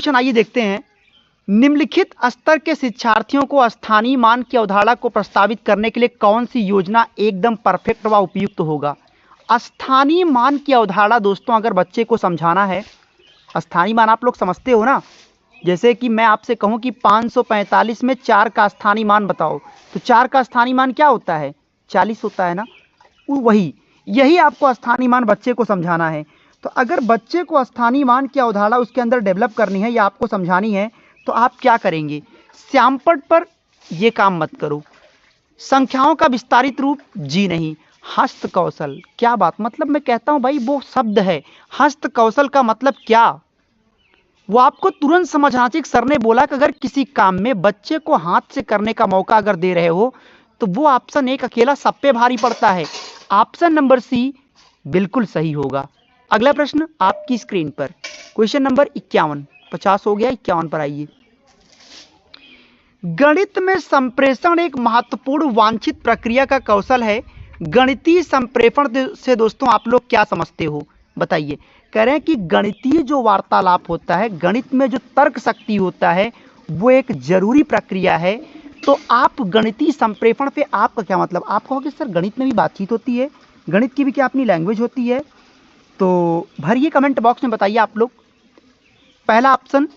Question आइए देखते हैं। निम्नलिखित स्तर के शिक्षार्थियों को स्थानीय मान की अवधारणा को प्रस्तावित करने के लिए कौन सी योजना एकदम परफेक्ट व उपयुक्त होगा। स्थानीय मान की अवधारणा दोस्तों अगर बच्चे को समझाना है, स्थानीय मान आप लोग समझते हो ना, जैसे कि मैं आपसे कहूं कि 545 में 4 का स्थानीय मान बताओ, तो 4 का स्थानीय मान क्या होता है, 40 होता है ना। वही यही आपको स्थानीय मान बच्चे को समझाना है। तो अगर बच्चे को स्थानीय मान की अवधारणा उसके अंदर डेवलप करनी है या आपको समझानी है, तो आप क्या करेंगे, श्यामपट्ट पर ये काम मत करो। संख्याओं का विस्तारित रूप जी नहीं। हस्त कौशल, क्या बात, मतलब मैं कहता हूं भाई वो शब्द है हस्त कौशल का मतलब क्या, वो आपको तुरंत समझना चाहिए। सर ने बोला कि अगर किसी काम में बच्चे को हाथ से करने का मौका अगर दे रहे हो तो वो ऑप्शन एक अकेला सब पे भारी पड़ता है। ऑप्शन नंबर सी बिल्कुल सही होगा। अगला प्रश्न आपकी स्क्रीन पर, क्वेश्चन नंबर 51, 50 हो गया, 51 पर आइए। गणित में संप्रेषण एक महत्वपूर्ण वांछित प्रक्रिया का कौशल है। गणितीय संप्रेषण से दोस्तों आप लोग क्या समझते हो, बताइए। कह रहे हैं कि गणितीय जो वार्तालाप होता है, गणित में जो तर्क शक्ति होता है, वो एक जरूरी प्रक्रिया है। तो आप गणितीय संप्रेषण पे आपका क्या मतलब, आप कहोगे सर गणित में भी बातचीत होती है, गणित की भी क्या अपनी लैंग्वेज होती है, तो भरिए कमेंट बॉक्स में बताइए आप लोग। पहला ऑप्शन,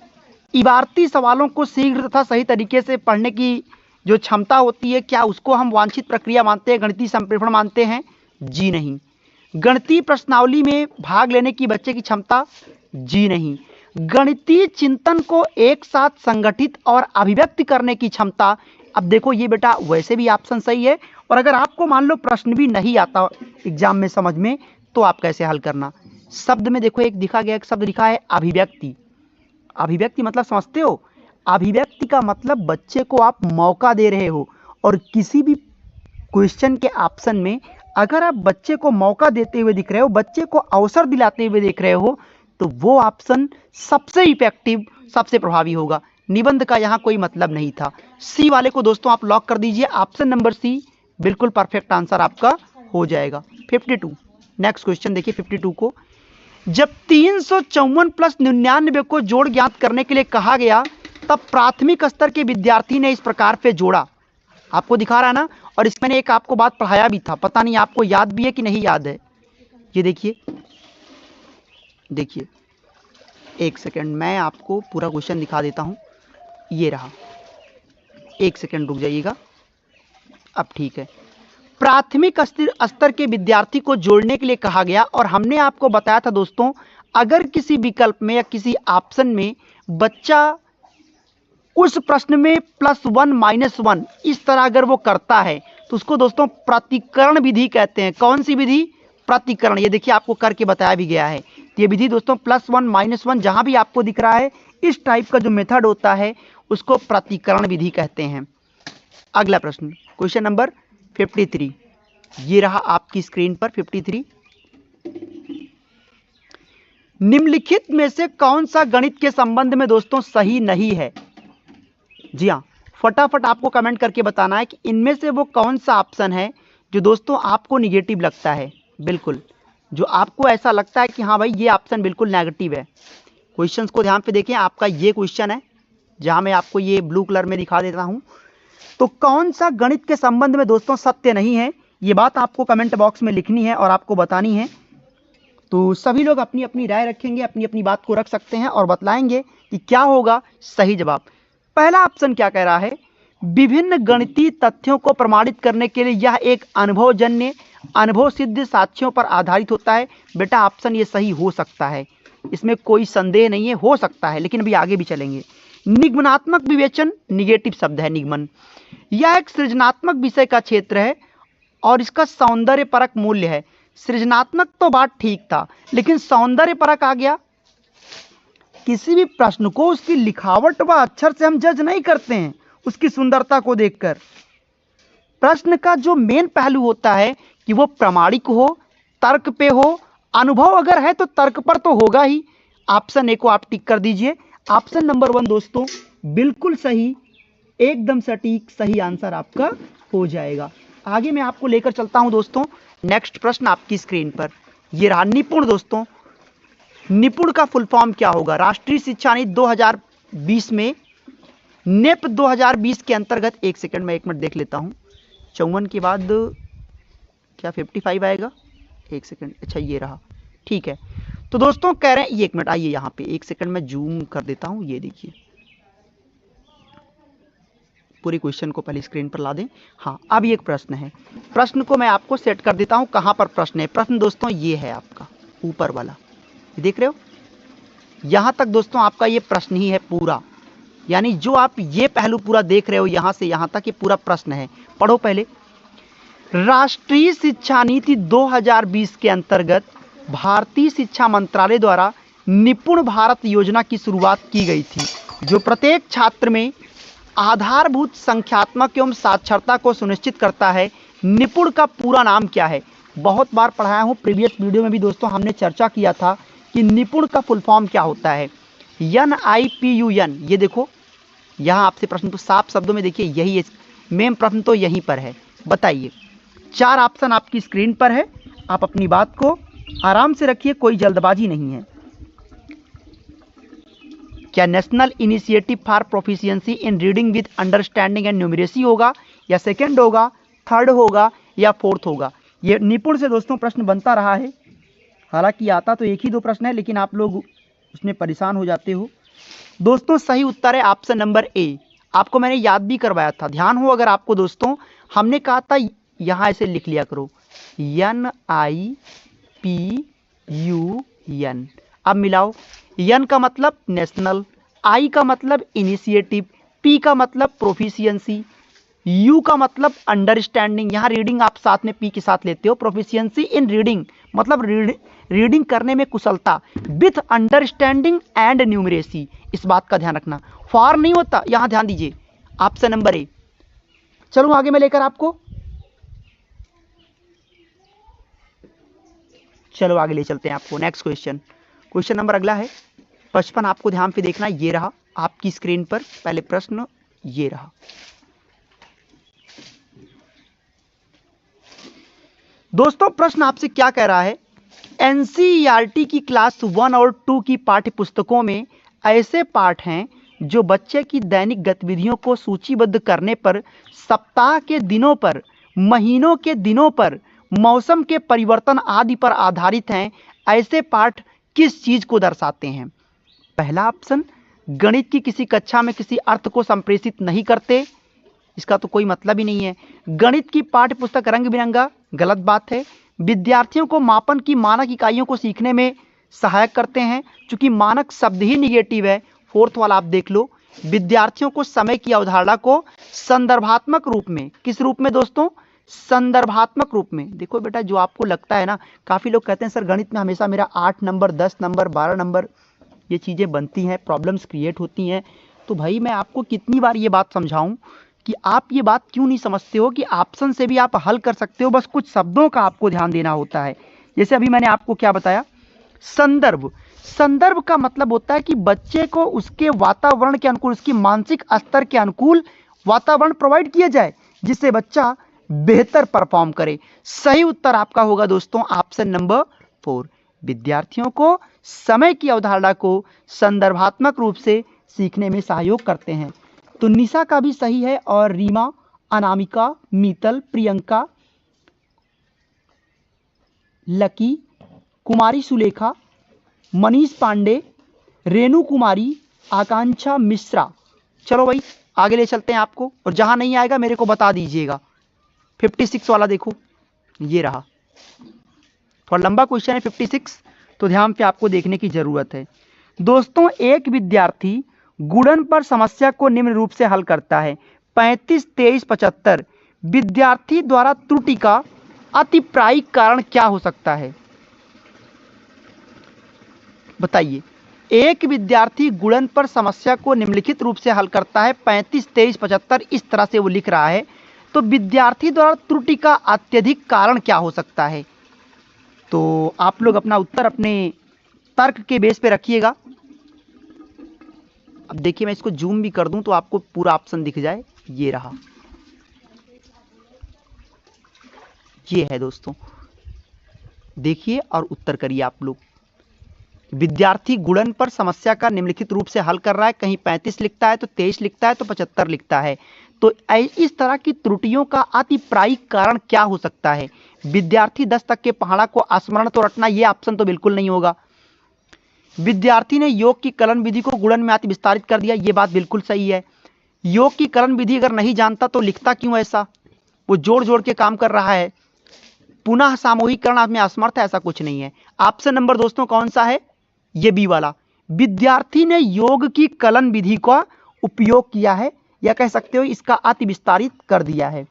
इबारती सवालों को शीघ्र तथा सही तरीके से पढ़ने की जो क्षमता होती है, क्या उसको हम वांछित प्रक्रिया मानते हैं, गणितीय संप्रेषण मानते हैं, जी नहीं। गणितीय प्रश्नावली में भाग लेने की बच्चे की क्षमता, जी नहीं। गणितीय चिंतन को एक साथ संगठित और अभिव्यक्त करने की क्षमता, अब देखो ये बेटा वैसे भी ऑप्शन सही है, और अगर आपको मान लो प्रश्न भी नहीं आता एग्जाम में समझ में, तो आप कैसे हल करना। शब्द में देखो एक दिखा गया, एक शब्द लिखा है अभिव्यक्ति। अभिव्यक्ति मतलब समझते हो, अभिव्यक्ति का मतलब बच्चे को आप मौका दे रहे हो, और किसी भी क्वेश्चन के ऑप्शन में अगर आप बच्चे को मौका देते हुए दिख रहे हो, बच्चे को अवसर दिलाते हुए देख रहे हो, तो वो ऑप्शन सबसे इफेक्टिव, सबसे प्रभावी होगा। निबंध का यहाँ कोई मतलब नहीं था। सी वाले को दोस्तों आप लॉक कर दीजिए, ऑप्शन नंबर सी बिल्कुल परफेक्ट आंसर आपका हो जाएगा। 52, नेक्स्ट क्वेश्चन देखिए 52 को। जब 354 प्लस 99 को जोड़ ज्ञात करने के लिए कहा गया, तब प्राथमिक स्तर के विद्यार्थी ने इस प्रकार से जोड़ा। आपको दिखा रहा है ना, और इसमें एक आपको बात पढ़ाया भी था, पता नहीं आपको याद भी है कि नहीं याद है। ये देखिए, देखिए एक सेकंड मैं आपको पूरा क्वेश्चन दिखा देता हूं। ये रहा, एक सेकंड रुक जाइएगा, अब ठीक है। प्राथमिक स्तर के विद्यार्थी को जोड़ने के लिए कहा गया, और हमने आपको बताया था दोस्तों, अगर किसी विकल्प में या किसी ऑप्शन में बच्चा उस प्रश्न में +1 -1 इस तरह अगर वो करता है, तो उसको दोस्तों प्रतिकरण विधि कहते हैं। कौन सी विधि, प्रतिकरण। ये देखिए आपको करके बताया भी गया है। ये विधि दोस्तों +1 -1 जहां भी आपको दिख रहा है, इस टाइप का जो मेथड होता है उसको प्रतिकरण विधि कहते हैं। अगला प्रश्न, क्वेश्चन नंबर 53, ये रहा आपकी स्क्रीन पर 53। निम्नलिखित में से कौन सा गणित के संबंध में दोस्तों सही नहीं है। जी हाँ, फटाफट आपको कमेंट करके बताना है कि इनमें से वो कौन सा ऑप्शन है जो दोस्तों आपको निगेटिव लगता है। बिल्कुल, जो आपको ऐसा लगता है कि हाँ भाई ये ऑप्शन बिल्कुल नेगेटिव है। क्वेश्चंस को ध्यान पे देखें, आपका ये क्वेश्चन है जहां मैं आपको ये ब्लू कलर में दिखा देता हूं। तो कौन सा गणित के संबंध में दोस्तों सत्य नहीं है, ये बात आपको कमेंट बॉक्स में लिखनी है और आपको बतानी है। तो सभी लोग अपनी अपनी राय रखेंगे, अपनी अपनी बात को रख सकते हैं और बतलाएंगे कि क्या होगा सही जवाब। पहला ऑप्शन क्या कह रहा है, विभिन्न गणितीय तथ्यों को प्रमाणित करने के लिए यह एक अनुभवजन्य, अनुभव सिद्ध साक्ष्यों पर आधारित होता है। बेटा ऑप्शन ये सही हो सकता है, इसमें कोई संदेह नहीं है, हो सकता है, लेकिन अभी आगे भी चलेंगे। निगमनात्मक विवेचन, निगेटिव शब्द है निगमन। यह एक सृजनात्मक विषय का क्षेत्र है और इसका सौंदर्य परक मूल्य है। सृजनात्मक तो बात ठीक था, लेकिन सौंदर्य परक आ गया। किसी भी प्रश्न को उसकी लिखावट व अक्षर से हम जज नहीं करते हैं, उसकी सुंदरता को देखकर। प्रश्न का जो मेन पहलू होता है कि वो प्रामाणिक हो, तर्क पे हो, अनुभव अगर है तो तर्क पर तो होगा ही। ऑप्शन ए को आप टिक कर दीजिए। ऑप्शन नंबर 1 दोस्तों बिल्कुल सही, एकदम सटीक सही आंसर आपका हो जाएगा। आगे मैं आपको लेकर चलता हूं दोस्तों। नेक्स्ट प्रश्न आपकी स्क्रीन पर ये रहा। निपुण दोस्तों, निपुण का फुल फॉर्म क्या होगा? राष्ट्रीय शिक्षा नीति 2020 में नेप 2020 के अंतर्गत, एक सेकंड में 1 मिनट देख लेता हूं, 54 के बाद क्या 55 आएगा? एक सेकंड, अच्छा ये रहा, ठीक है। तो दोस्तों कह रहे हैं, ये 1 मिनट आइए यहाँ पे, 1 सेकंड में जूम कर देता हूं, ये देखिए पूरी क्वेश्चन को पहले स्क्रीन पर ला दें। हाँ, अब ये एक प्रश्न है, प्रश्न को मैं आपको सेट कर देता हूं कहां पर प्रश्न है। प्रश्न दोस्तों ये है आपका ऊपर वाला, देख रहे हो, यहां तक दोस्तों आपका ये प्रश्न ही है पूरा, यानी जो आप ये पहलू पूरा देख रहे हो यहां से यहां तक, ये पूरा प्रश्न है। पढ़ो पहले। राष्ट्रीय शिक्षा नीति 2020 के अंतर्गत भारतीय शिक्षा मंत्रालय द्वारा निपुण भारत योजना की शुरुआत की गई थी, जो प्रत्येक छात्र में आधारभूत संख्यात्मक एवं साक्षरता को सुनिश्चित करता है। निपुण का पूरा नाम क्या है? बहुत बार पढ़ाया हूं, प्रीवियस वीडियो में भी दोस्तों हमने चर्चा किया था कि निपुण का फुल फॉर्म क्या होता है। NIPUN, ये देखो यहां आपसे प्रश्न तो साफ शब्दों में देखिए, यही है मेन प्रश्न, तो यहीं पर है। बताइए, 4 ऑप्शन आपकी स्क्रीन पर है, आप अपनी बात को आराम से रखिए, कोई जल्दबाजी नहीं है। क्या national initiative for proficiency in reading with understanding and numeracy होगा, या सेकंड होगा, थर्ड होगा, या फोर्थ होगा? ये निपुण से दोस्तों प्रश्न बनता रहा है, हालांकि आता तो एक ही 2 प्रश्न है, लेकिन आप लोग उसमें परेशान हो जाते हो। दोस्तों सही उत्तर है ऑप्शन नंबर ए। आपको मैंने याद भी करवाया था, ध्यान हो अगर आपको दोस्तों, हमने कहा था यहां ऐसे लिख लिया करो, NIPUN। अब मिलाओ, एन का मतलब नेशनल, आई का मतलब इनिशिएटिव, पी का मतलब प्रोफिशिएंसी, यू का मतलब अंडरस्टैंडिंग, यहाँ रीडिंग आप साथ में पी के साथ लेते हो, प्रोफिशिएंसी इन रीडिंग मतलब रीडिंग करने में कुशलता, विथ अंडरस्टैंडिंग एंड न्यूमरेसी, इस बात का ध्यान रखना, फॉर नहीं होता, यहाँ ध्यान दीजिए, ऑप्शन नंबर ए। चलो आगे मैं लेकर आपको, चलो आगे ले चलते हैं आपको। नेक्स्ट क्वेश्चन, क्वेश्चन नंबर अगला है 55, आपको ध्यान पे देखना, ये रहा आपकी स्क्रीन पर पहले प्रश्न, ये रहा। दोस्तों प्रश्न आपसे क्या कह रहा है? एनसीईआरटी की क्लास 1 और 2 की पाठ्य पुस्तकों में ऐसे पाठ हैं जो बच्चे की दैनिक गतिविधियों को सूचीबद्ध करने पर, सप्ताह के दिनों पर, महीनों के दिनों पर, मौसम के परिवर्तन आदि पर आधारित हैं। ऐसे पाठ किस चीज को दर्शाते हैं? पहला ऑप्शन, गणित की किसी कक्षा में किसी अर्थ को संप्रेषित नहीं करते, इसका तो कोई मतलब ही नहीं है। गणित की पाठ्य पुस्तक रंग बिरंगा, गलत बात है। विद्यार्थियों को मापन की मानक इकाइयों को सीखने में सहायक करते हैं, क्योंकि मानक शब्द ही निगेटिव है। फोर्थ वाला आप देख लो, विद्यार्थियों को समय की अवधारणा को संदर्भात्मक रूप में, किस रूप में दोस्तों? संदर्भात्मक रूप में। देखो बेटा, जो आपको लगता है ना, काफी लोग कहते हैं सर गणित में हमेशा मेरा 8 नंबर, 10 नंबर, 12 नंबर ये चीजें बनती हैं, प्रॉब्लम्स क्रिएट होती हैं। तो भाई मैं आपको कितनी बार ये बात समझाऊं कि आप ये बात क्यों नहीं समझते हो कि ऑप्शन से भी आप हल कर सकते हो, बस कुछ शब्दों का आपको ध्यान देना होता है। जैसे अभी मैंने आपको क्या बताया, संदर्भ। संदर्भ का मतलब होता है कि बच्चे को उसके वातावरण के अनुकूल, उसकी मानसिक स्तर के अनुकूल वातावरण प्रोवाइड किया जाए, जिससे बच्चा बेहतर परफॉर्म करे। सही उत्तर आपका होगा दोस्तों ऑप्शन नंबर 4। विद्यार्थियों को समय की अवधारणा को संदर्भात्मक रूप से सीखने में सहयोग करते हैं। तो निशा का भी सही है, और रीमा, अनामिका, मीतल, प्रियंका, लकी, कुमारी सुलेखा, मनीष पांडे, रेणु कुमारी, आकांक्षा मिश्रा। चलो भाई आगे ले चलते हैं आपको, और जहां नहीं आएगा मेरे को बता दीजिएगा। 56 वाला देखो, ये रहा, थोड़ा लंबा क्वेश्चन है 56, तो ध्यान पे आपको देखने की जरूरत है। दोस्तों एक विद्यार्थी गुणन पर समस्या को निम्न रूप से हल करता है। 35, 23, 75 विद्यार्थी द्वारा त्रुटि का अतिप्रायिक कारण क्या हो सकता है? बताइए। एक विद्यार्थी गुणन पर समस्या को निम्नलिखित रूप से हल करता है, 35, 23, 75 इस तरह से वो लिख रहा है। तो विद्यार्थी द्वारा त्रुटि का अत्यधिक कारण क्या हो सकता है? तो आप लोग अपना उत्तर अपने तर्क के बेस पे रखिएगा। अब देखिए मैं इसको जूम भी कर दूं तो आपको पूरा ऑप्शन दिख जाए, ये रहा, ये है दोस्तों, देखिए और उत्तर करिए आप लोग। विद्यार्थी गुणन पर समस्या का निम्नलिखित रूप से हल कर रहा है, कहीं 35 लिखता है तो 23 लिखता है तो 75 लिखता है। तो इस तरह की त्रुटियों का अति प्रायिक कारण क्या हो सकता है? विद्यार्थी 10 तक के पहाड़ा को स्मरण तो रटना, ये ऑप्शन तो बिल्कुल नहीं होगा। विद्यार्थी ने योग की कलन विधि को गुणन में अति विस्तारित कर दिया, ये बात बिल्कुल सही है। योग की कलन विधि अगर नहीं जानता तो लिखता क्यों ऐसा? वो जोड़ जोड़ के काम कर रहा है। पुनः सामूहिकरण में असमर्थ है, ऐसा कुछ नहीं है। ऑप्शन नंबर दोस्तों कौन सा है? ये बी वाला। विद्यार्थी ने योग की कलन विधि का उपयोग किया है, या कह सकते हो इसका अति विस्तारित कर दिया है।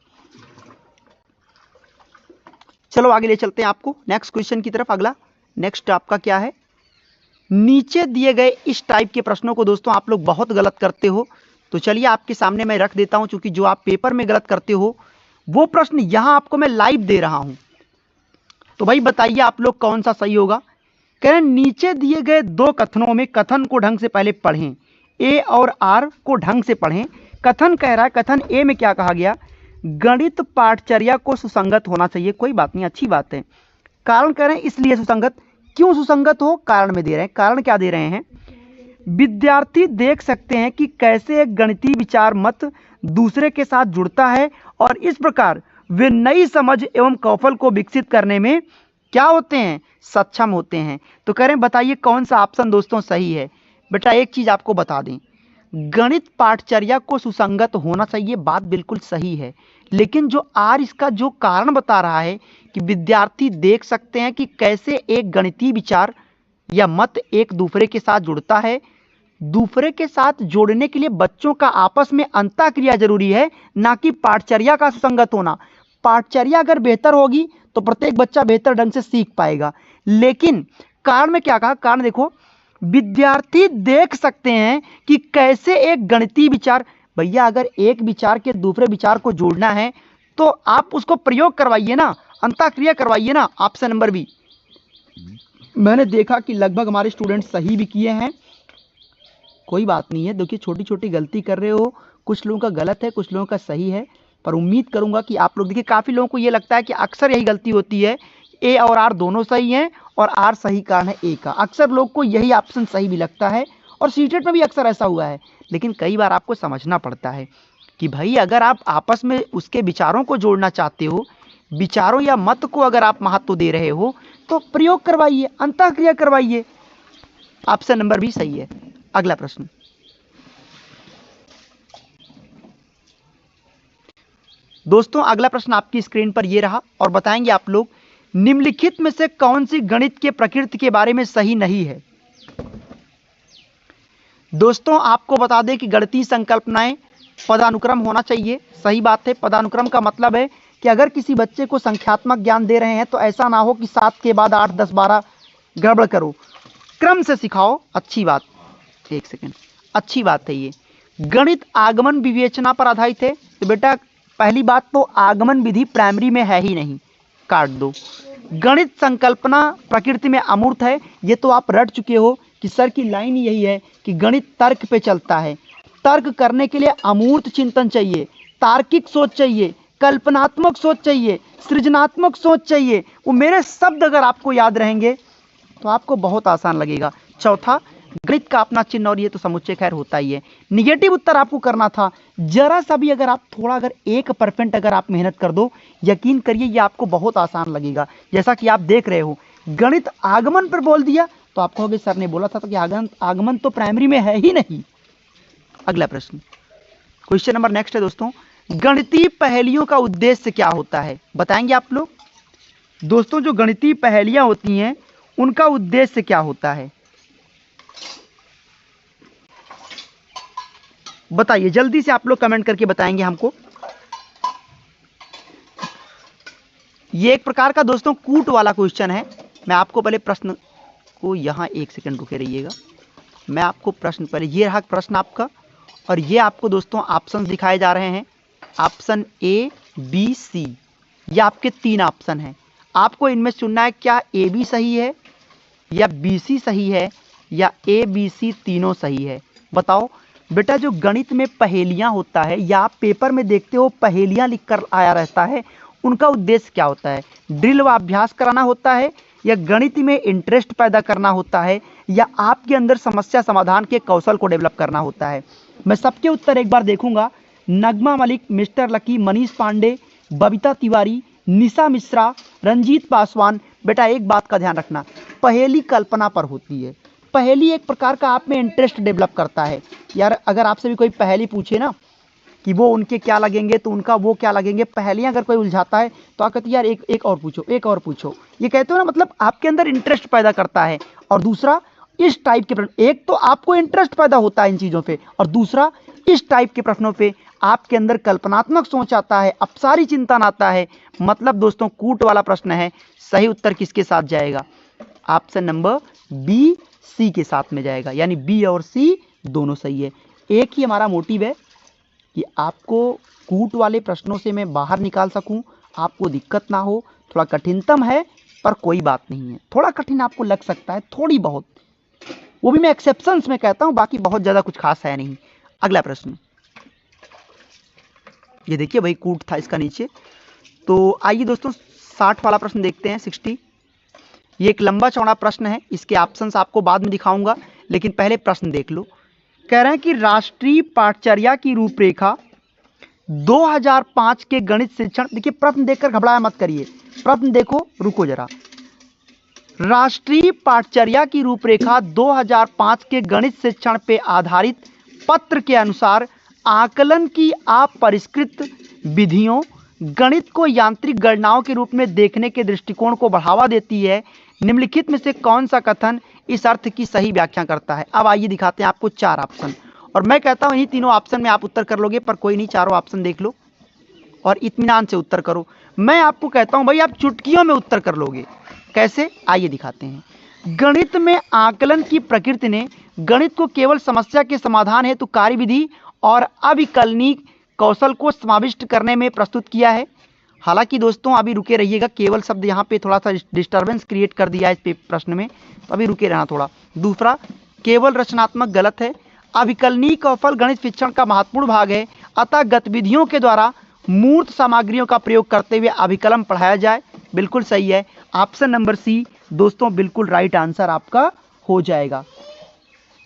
चलो आगे ले चलते हैं आपको नेक्स्ट क्वेश्चन की तरफ। अगला नेक्स्ट आपका क्या है? नीचे दिए गए इस टाइप के प्रश्नों को दोस्तों आप लोग बहुत गलत करते हो, तो चलिए आपके सामने मैं रख देता हूं, क्योंकि जो आप पेपर में गलत करते हो वो प्रश्न यहां आपको मैं लाइव दे रहा हूं। तो भाई बताइए आप लोग कौन सा सही होगा। कह रहे नीचे दिए गए दो कथनों में कथन को ढंग से पहले पढ़ें, ए और आर को ढंग से पढ़ें। कथन कह रहा है, कथन ए में क्या कहा गया? गणित पाठचर्या को सुसंगत होना चाहिए। कोई बात नहीं, अच्छी बात है। कारण कह रहे हैं इसलिए सुसंगत। क्यों सुसंगत हो? कारण में दे रहे हैं। कारण क्या दे रहे हैं? विद्यार्थी देख सकते हैं कि कैसे एक गणितीय विचार मत दूसरे के साथ जुड़ता है और इस प्रकार वे नई समझ एवं कौशल को विकसित करने में क्या होते हैं? सक्षम होते हैं। तो कह रहे हैं बताइए कौन सा ऑप्शन दोस्तों सही है। बेटा एक चीज आपको बता दें, गणित पाठचर्या को सुसंगत होना चाहिए, बात बिल्कुल सही है। लेकिन जो आर इसका जो कारण बता रहा है कि विद्यार्थी देख सकते हैं कि कैसे एक गणितीय विचार या मत एक दूसरे के साथ जुड़ता है। दूसरे के साथ जोड़ने के लिए बच्चों का आपस में अंतःक्रिया जरूरी है, ना कि पाठचर्या का सुसंगत होना। पाठचर्या अगर बेहतर होगी तो प्रत्येक बच्चा बेहतर ढंग से सीख पाएगा। लेकिन कारण में क्या कहा? कारण देखो, विद्यार्थी देख सकते हैं कि कैसे एक गणितीय विचार, भैया अगर एक विचार के दूसरे विचार को जोड़ना है तो आप उसको प्रयोग करवाइए ना, अंतःक्रिया करवाइए ना। Option number B. मैंने देखा कि लगभग हमारे स्टूडेंट सही भी किए हैं। कोई बात नहीं है, देखिए छोटी छोटी गलती कर रहे हो, कुछ लोगों का गलत है कुछ लोगों का सही है, पर उम्मीद करूंगा कि आप लोग, देखिए काफ़ी लोगों को ये लगता है कि अक्सर यही गलती होती है, ए और आर दोनों सही हैं और आर सही कारण है ए का। अक्सर लोग को यही ऑप्शन सही भी लगता है और सीटेट में भी अक्सर ऐसा हुआ है। लेकिन कई बार आपको समझना पड़ता है कि भाई अगर आप आपस में उसके विचारों को जोड़ना चाहते हो, विचारों या मत को अगर आप महत्व दे रहे हो तो प्रयोग करवाइए, अंतःक्रिया करवाइए। ऑप्शन नंबर भी सही है। अगला प्रश्न, दोस्तों अगला प्रश्न आपकी स्क्रीन पर ये रहा और बताएंगे आप लोग निम्नलिखित में से कौन सी गणित के प्रकृति के बारे में सही नहीं है। दोस्तों आपको बता दें कि गणितीय संकल्पनाएं पदानुक्रम होना चाहिए, सही बात है। पदानुक्रम का मतलब है कि अगर किसी बच्चे को संख्यात्मक ज्ञान दे रहे हैं तो ऐसा ना हो कि 7 के बाद 8, 10, 12 गड़बड़ करो, क्रम से सिखाओ। अच्छी बात, एक सेकेंड, अच्छी बात है ये। गणित आगमन विवेचना पर आधारित है, तो बेटा पहली बात तो आगमन विधि प्राइमरी में है ही नहीं, काट दो। गणित संकल्पना प्रकृति में अमूर्त है, ये तो आप रट चुके हो कि सर की लाइन यही है कि गणित तर्क पे चलता है। तर्क करने के लिए अमूर्त चिंतन चाहिए, तार्किक सोच चाहिए, कल्पनात्मक सोच चाहिए, सृजनात्मक सोच चाहिए। वो मेरे शब्द अगर आपको याद रहेंगे तो आपको बहुत आसान लगेगा। चौथा, गणित का अपना चिन्ह और ये तो समुच्चय खैर होता ही है। निगेटिव उत्तर आपको करना था, जरा सा भी अगर आप थोड़ा अगर 1% अगर आप मेहनत कर दो, यकीन करिए ये आपको बहुत आसान लगेगा। जैसा कि आप देख रहे हो गणित आगमन पर बोल दिया तो आप कहोगे सर ने बोला था कि आगमन तो प्राइमरी में है ही नहीं। अगला प्रश्न, क्वेश्चन नंबर नेक्स्ट है दोस्तों, गणितीय पहेलियों का उद्देश्य क्या होता है, बताएंगे आप लोग। दोस्तों जो गणितीय पहेलियां होती हैं उनका उद्देश्य क्या होता है, बताइए जल्दी से आप लोग कमेंट करके बताएंगे हमको। ये एक प्रकार का दोस्तों कूट वाला क्वेश्चन है। मैं आपको पहले प्रश्न को यहाँ एक सेकंड रुके रहिएगा, मैं आपको प्रश्न पहले, ये रहा प्रश्न आपका और ये आपको दोस्तों ऑप्शन दिखाए जा रहे हैं। ऑप्शन ए बी सी, ये आपके 3 ऑप्शन हैं। आपको इनमें चुनना है क्या ए बी सही है या बी सी सही है या ए बी सी तीनों सही है। बताओ बेटा, जो गणित में पहेलियां होता है या आप पेपर में देखते हो पहेलियां लिखकर आया रहता है, उनका उद्देश्य क्या होता है? ड्रिल व अभ्यास कराना होता है या गणित में इंटरेस्ट पैदा करना होता है, या आपके अंदर समस्या समाधान के कौशल को डेवलप करना होता है? मैं सबके उत्तर एक बार देखूंगा। नगमा मलिक, मिस्टर लकी, मनीष पांडे, बबीता तिवारी, निशा मिश्रा, रंजीत पासवान। बेटा एक बात का ध्यान रखना, पहेली कल्पना पर होती है। पहेली एक प्रकार का आप में इंटरेस्ट डेवलप करता है। यार अगर आपसे भी कोई पहेली पूछे ना कि वो उनके क्या लगेंगे तो उनका वो क्या लगेंगे, पहेलियां अगर कोई उलझाता है तो आप कहते हैं यार एक और पूछो, एक और पूछो। ये कहते हो ना, मतलब आपके अंदर इंटरेस्ट पैदा करता है। और दूसरा, इस टाइप के प्रश्न, एक तो आपको इंटरेस्ट पैदा होता है इन चीज़ों पे, और दूसरा इस टाइप के प्रश्नों पे आपके अंदर कल्पनात्मक सोच आता है, अपसारी चिंतन आता है। मतलब दोस्तों कूट वाला प्रश्न है। सही उत्तर किसके साथ जाएगा? ऑप्शन नंबर बी सी के साथ में जाएगा, यानी बी और सी दोनों सही है। एक ही हमारा मोटिव है कि आपको कूट वाले प्रश्नों से मैं बाहर निकाल सकूं, आपको दिक्कत ना हो। थोड़ा कठिनतम है पर कोई बात नहीं है, थोड़ा कठिन आपको लग सकता है, थोड़ी बहुत, वो भी मैं एक्सेप्शंस में कहता हूं, बाकी बहुत ज़्यादा कुछ खास है नहीं। अगला प्रश्न, ये देखिए भाई कूट था इसका नीचे। तो आइए दोस्तों 60 वाला प्रश्न देखते हैं, 60। ये एक लंबा चौड़ा प्रश्न है, इसके ऑप्शंस आपको बाद में दिखाऊंगा, लेकिन पहले प्रश्न देख लो। कह रहे हैं कि राष्ट्रीय पाठचर्या की रूपरेखा 2005 के गणित शिक्षण, देखिए प्रश्न देखकर घबराया मत करिए, प्रश्न देखो, रुको जरा। राष्ट्रीय पाठचर्या की रूपरेखा 2005 के गणित शिक्षण पे आधारित पत्र के अनुसार आकलन की अपरिष्कृत विधियों गणित को यांत्रिक गणनाओं के रूप में देखने के दृष्टिकोण को बढ़ावा देती है। निम्नलिखित में से कौन सा कथन इस अर्थ की सही व्याख्या करता है? अब आइए दिखाते हैं आपको 4 ऑप्शन, और मैं कहता हूं इन्हीं तीनों ऑप्शन में आप उत्तर कर लोगे, पर कोई नहीं, चारों ऑप्शन देख लो और इत्मीनान से उत्तर करो। मैं आपको कहता हूं भाई आप चुटकियों में उत्तर कर लोगे। कैसे? आइए दिखाते हैं। गणित में आकलन की प्रकृति ने गणित को केवल समस्या के समाधान हेतु कार्यविधि और अविकलनीय कौशल को समाविष्ट करने में प्रस्तुत किया है। हालांकि दोस्तों अभी रुके रहिएगा, केवल शब्द यहाँ पे थोड़ा सा डिस्टर्बेंस क्रिएट कर दिया है इस प्रश्न में, तो अभी रुके रहना थोड़ा। दूसरा, केवल रचनात्मक गलत है। अविकलनीय कौशल गणित शिक्षण का महत्वपूर्ण भाग है, अतः गतिविधियों के द्वारा मूर्त सामग्रियों का प्रयोग करते हुए अभिकलन पढ़ाया जाए, बिल्कुल सही है। ऑप्शन नंबर सी दोस्तों बिल्कुल राइट आंसर आपका हो जाएगा।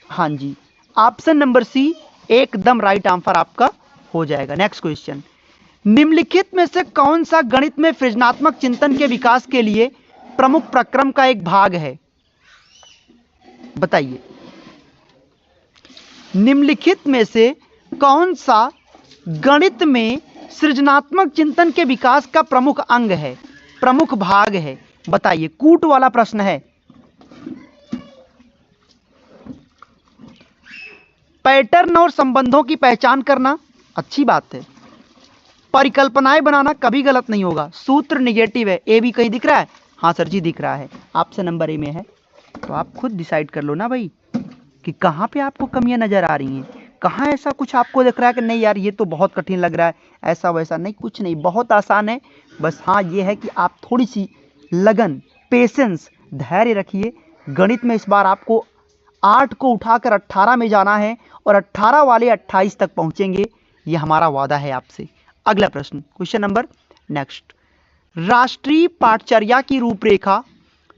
हाँ जी, ऑप्शन नंबर सी एकदम राइट आंसर आपका हो जाएगा। नेक्स्ट क्वेश्चन, निम्नलिखित में से कौन सा गणित में सृजनात्मक चिंतन के विकास के लिए प्रमुख प्रक्रम का एक भाग है? बताइए, निम्नलिखित में से कौन सा गणित में सृजनात्मक चिंतन के विकास का प्रमुख अंग है, प्रमुख भाग है? बताइए, कूट वाला प्रश्न है। पैटर्न और संबंधों की पहचान करना, अच्छी बात है। परिकल्पनाएं बनाना कभी गलत नहीं होगा। सूत्र निगेटिव है, ए भी कहीं दिख रहा है? हाँ सर जी दिख रहा है, ऑप्शन नंबर ए में है। तो आप खुद डिसाइड कर लो ना भाई कि कहाँ पे आपको कमियां नजर आ रही हैं, कहाँ ऐसा कुछ आपको दिख रहा है कि नहीं यार ये तो बहुत कठिन लग रहा है, ऐसा वैसा नहीं, कुछ नहीं, बहुत आसान है। बस हाँ ये है कि आप थोड़ी सी लगन, पेशेंस, धैर्य रखिए। गणित में इस बार आपको 8 को उठाकर 18 में जाना है और 18 वाले 28 तक पहुंचेंगे, ये हमारा वादा है आपसे। अगला प्रश्न, क्वेश्चन नंबर नेक्स्ट। राष्ट्रीय पाठचर्या की रूपरेखा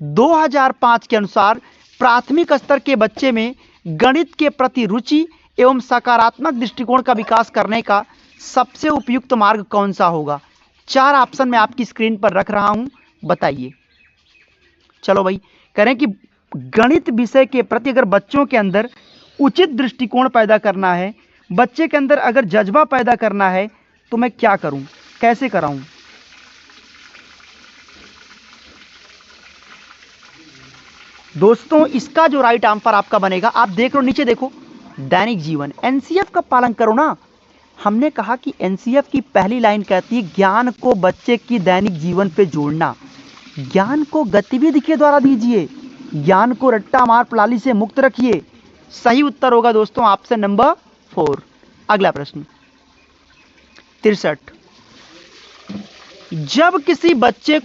2005 के अनुसार प्राथमिक स्तर के बच्चे में गणित के प्रति रुचि एवं सकारात्मक दृष्टिकोण का विकास करने का सबसे उपयुक्त मार्ग कौन सा होगा? 4 ऑप्शन मैं आपकी स्क्रीन पर रख रहा हूं, बताइए। चलो भाई, करें कि गणित विषय के प्रति अगर बच्चों के अंदर उचित दृष्टिकोण पैदा करना है, बच्चे के अंदर अगर जज्बा पैदा करना है, तो मैं क्या करूं, कैसे कराऊं? दोस्तों इसका जो राइट आंसर आपका बनेगा, आप देख लो नीचे देखो, दैनिक जीवन, एनसीएफ का पालन करो ना। हमने कहा कि एनसीएफ की पहली लाइन कहती है ज्ञान को बच्चे की दैनिक जीवन पे जोड़ना, ज्ञान को गतिविधि के द्वारा दीजिए, ज्ञान को रट्टा मार प्रणाली से मुक्त रखिए। सही उत्तर होगा दोस्तों ऑप्शन नंबर 4। अगला प्रश्न 63। जब किसी बच्चे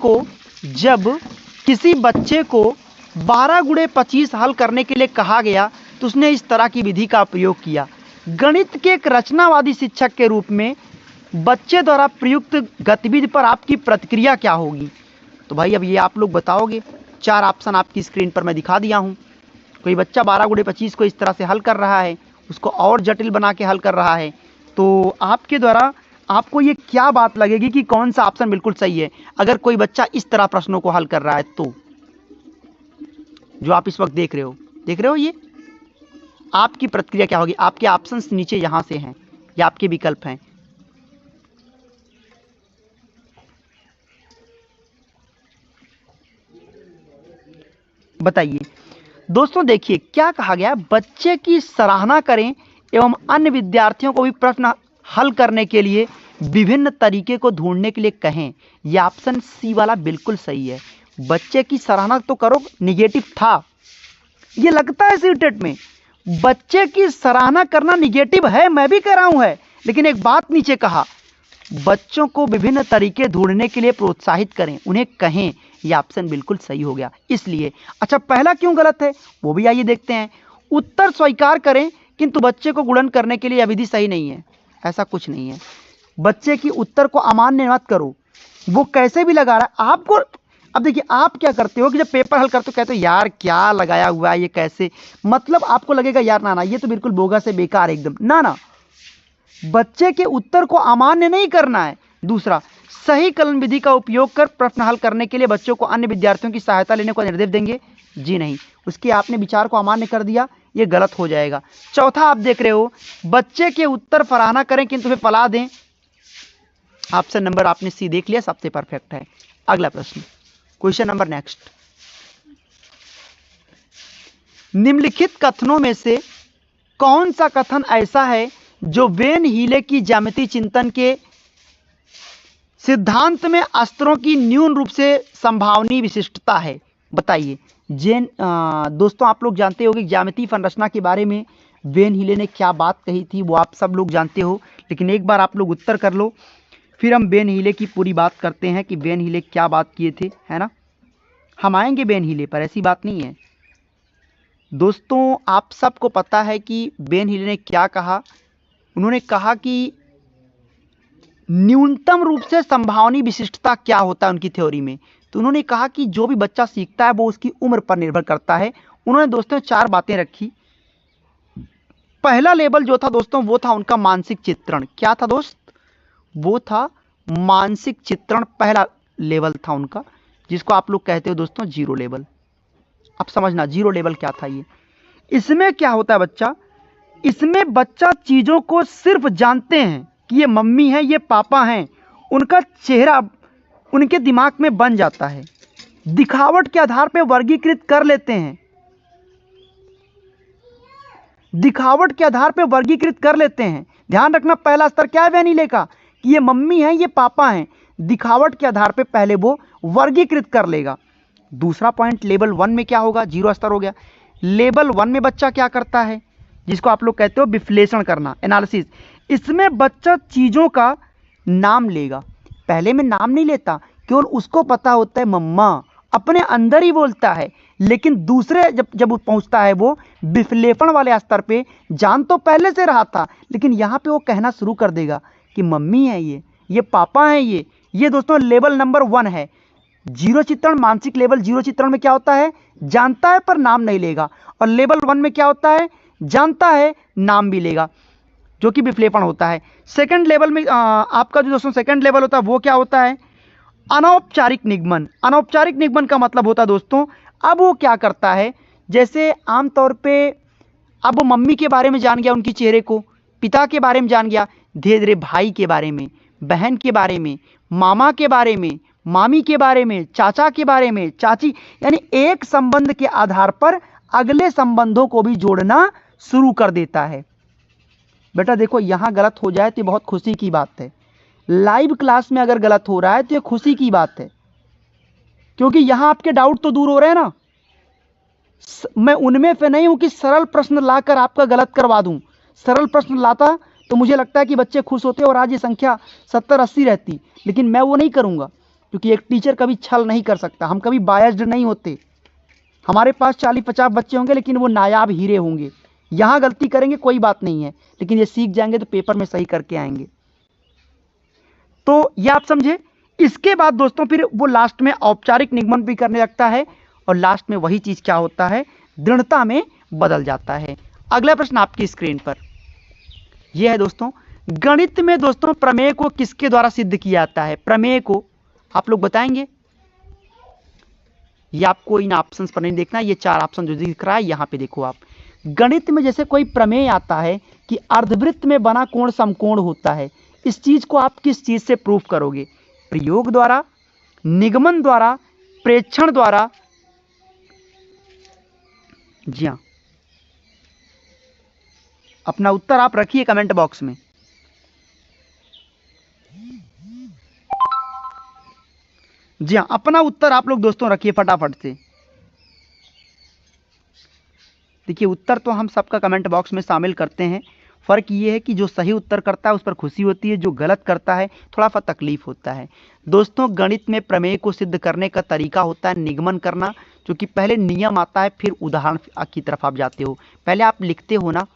को 12 गुणे 25 हल करने के लिए कहा गया तो उसने इस तरह की विधि का प्रयोग किया। गणित के एक रचनावादी शिक्षक के रूप में बच्चे द्वारा प्रयुक्त गतिविधि पर आपकी प्रतिक्रिया क्या होगी? तो भाई अब ये आप लोग बताओगे, 4 ऑप्शन आपकी स्क्रीन पर मैं दिखा दिया हूं। कोई बच्चा 12 गुणे 25 को इस तरह से हल कर रहा है, उसको और जटिल बना के हल कर रहा है, तो आपके द्वारा आपको ये क्या बात लगेगी कि कौन सा ऑप्शन बिल्कुल सही है अगर कोई बच्चा इस तरह प्रश्नों को हल कर रहा है? तो जो आप इस वक्त देख रहे हो, ये आपकी प्रतिक्रिया क्या होगी? आपके ऑप्शंस नीचे यहां से हैं, ये आपके विकल्प हैं। बताइए दोस्तों, देखिए क्या कहा गया, बच्चे की सराहना करें एवं अन्य विद्यार्थियों को भी प्रश्न हल करने के लिए विभिन्न तरीके को ढूंढने के लिए कहें। यह ऑप्शन सी वाला बिल्कुल सही है। बच्चे की सराहना तो करो, निगेटिव था, ये लगता है सीटेट में बच्चे की सराहना करना निगेटिव है, मैं भी कह रहा हूं है, लेकिन एक बात नीचे कहा, बच्चों को विभिन्न तरीके ढूंढने के लिए प्रोत्साहित करें, उन्हें कहें। यह ऑप्शन बिल्कुल सही हो गया। इसलिए अच्छा, पहला क्यों गलत है वो भी आइए देखते हैं। उत्तर स्वीकार करें किंतु बच्चे को गुणन करने के लिए यह विधि सही नहीं है। ऐसा कुछ नहीं है। बच्चे की उत्तर को अमान्य मत करो, वो कैसे भी लगा रहा है आपको। अब देखिए आप क्या करते हो कि जब पेपर हल करते हो कहते हो यार क्या लगाया हुआ है, ये कैसे, मतलब आपको लगेगा यार ना ये तो बिल्कुल बोगस है, बेकार एकदम, ना, बच्चे के उत्तर को अमान्य नहीं करना है। दूसरा, सही कलन विधि का उपयोग कर प्रश्न हल करने के लिए बच्चों को अन्य विद्यार्थियों की सहायता लेने का निर्देश देंगे? जी नहीं, उसके आपने विचार को अमान्य कर दिया, ये गलत हो जाएगा। चौथा आप देख रहे हो, बच्चे के उत्तर सराहना करें किंतु वे फला दें। ऑप्शन नंबर आपने सी देख लिया, सबसे परफेक्ट है। अगला प्रश्न, क्वेश्चन नंबर नेक्स्ट, निम्नलिखित कथनों में से कौन सा कथन ऐसा है जो वेन हीले की ज्यामिति चिंतन के सिद्धांत में अस्त्रों की न्यून रूप से संभावनीय विशिष्टता है? बताइए। दोस्तों आप लोग जानते होंगे ज्यामितीय संरचना के बारे में वेन हीले ने क्या बात कही थी, वो आप सब लोग जानते हो, लेकिन एक बार आप लोग उत्तर कर लो, फिर हम वेन हीले की पूरी बात करते हैं कि वेन हीले क्या बात किए थे, है ना। हम आएंगे वेन हीले पर, ऐसी बात नहीं है दोस्तों। आप सबको पता है कि वेन हीले ने क्या कहा। उन्होंने कहा कि न्यूनतम रूप से संभावनीय विशिष्टता क्या होता है उनकी थ्योरी में। तो उन्होंने कहा कि जो भी बच्चा सीखता है वो उसकी उम्र पर निर्भर करता है। उन्होंने दोस्तों 4 बातें रखी। पहला लेवल जो था दोस्तों वो था उनका मानसिक चित्रण। क्या था दोस्त? वो था मानसिक चित्रण, पहला लेवल था उनका, जिसको आप लोग कहते हो दोस्तों जीरो लेवल। अब समझना जीरो लेवल क्या था ये। इसमें क्या होता है बच्चा, इसमें बच्चा चीजों को सिर्फ जानते हैं कि ये मम्मी है, ये पापा हैं, उनका चेहरा उनके दिमाग में बन जाता है, दिखावट के आधार पर वर्गीकृत कर लेते हैं, दिखावट के आधार पर वर्गीकृत कर लेते हैं। ध्यान रखना पहला स्तर क्या है वेन हीले का, कि ये मम्मी है, ये पापा हैं, दिखावट के आधार पर पहले वो वर्गीकृत कर लेगा। दूसरा पॉइंट लेवल 1 में क्या होगा, जीरो स्तर हो गया। लेवल 1 में बच्चा क्या करता है, जिसको आप लोग कहते हो विश्लेषण करना, एनालिसिस। इसमें बच्चा चीजों का नाम लेगा। पहले में नाम नहीं लेता, केवल उसको पता होता है मम्मा, अपने अंदर ही बोलता है। लेकिन दूसरे जब वो पहुंचता है वो विश्लेषण वाले स्तर पे, जान तो पहले से रहा था लेकिन यहाँ पे वो कहना शुरू कर देगा कि मम्मी है ये पापा है ये दोस्तों लेवल नंबर 1 है। जीरो चित्रण, मानसिक लेवल जीरो चित्रण में क्या होता है, जानता है पर नाम नहीं लेगा। और लेवल 1 में क्या होता है, जानता है नाम भी लेगा, जो कि विश्लेषण होता है। सेकंड लेवल में आपका जो दोस्तों सेकंड लेवल होता है वो क्या होता है, अनौपचारिक निगमन। अनौपचारिक निगमन का मतलब होता है दोस्तों, अब वो क्या करता है, जैसे आमतौर पे अब वो मम्मी के बारे में जान गया, उनकी चेहरे को, पिता के बारे में जान गया, धीरे धीरे भाई के बारे में, बहन के बारे में, मामा के बारे में, मामी के बारे में, चाचा के बारे में, चाची, यानी एक संबंध के आधार पर अगले संबंधों को भी जोड़ना शुरू कर देता है। बेटा देखो यहां गलत हो जाए तो ये बहुत खुशी की बात है। लाइव क्लास में अगर गलत हो रहा है तो ये खुशी की बात है, क्योंकि यहां आपके डाउट तो दूर हो रहे हैं ना। मैं उनमें से नहीं हूं कि सरल प्रश्न लाकर आपका गलत करवा दूं। सरल प्रश्न लाता तो मुझे लगता है कि बच्चे खुश होते और आज ये संख्या 70-80 रहती, लेकिन मैं वो नहीं करूंगा, क्योंकि एक टीचर कभी छल नहीं कर सकता। हम कभी बायस्ड नहीं होते। हमारे पास 40-50 बच्चे होंगे लेकिन वो नायाब हीरे होंगे। यहां गलती करेंगे कोई बात नहीं है, लेकिन ये सीख जाएंगे तो पेपर में सही करके आएंगे। तो ये आप समझे। इसके बाद दोस्तों फिर वो लास्ट में औपचारिक निगमन भी करने लगता है, और लास्ट में वही चीज क्या होता है, दृढ़ता में बदल जाता है। अगला प्रश्न आपकी स्क्रीन पर यह है दोस्तों, गणित में दोस्तों प्रमेय को किसके द्वारा सिद्ध किया जाता है? प्रमेय को आप लोग बताएंगे। ये आपको इन ऑप्शंस पर नहीं देखना, ये 4 ऑप्शन जो दिख रहा है यहां पे देखो आप। गणित में जैसे कोई प्रमेय आता है कि अर्धवृत्त में बना कोण समकोण होता है, इस चीज को आप किस चीज से प्रूफ करोगे? प्रयोग द्वारा, निगमन द्वारा, प्रेक्षण द्वारा? जी हां, अपना उत्तर आप रखिए कमेंट बॉक्स में। जी हां, अपना उत्तर आप लोग दोस्तों रखिए फटाफट से। देखिए उत्तर तो हम सबका कमेंट बॉक्स में शामिल करते हैं, फर्क ये है कि जो सही उत्तर करता है उस पर खुशी होती है, जो गलत करता है थोड़ा सा तकलीफ होता है। दोस्तों गणित में प्रमेय को सिद्ध करने का तरीका होता है निगमन करना, जो कि पहले नियम आता है फिर उदाहरण की तरफ आप जाते हो। पहले आप लिखते हो ना,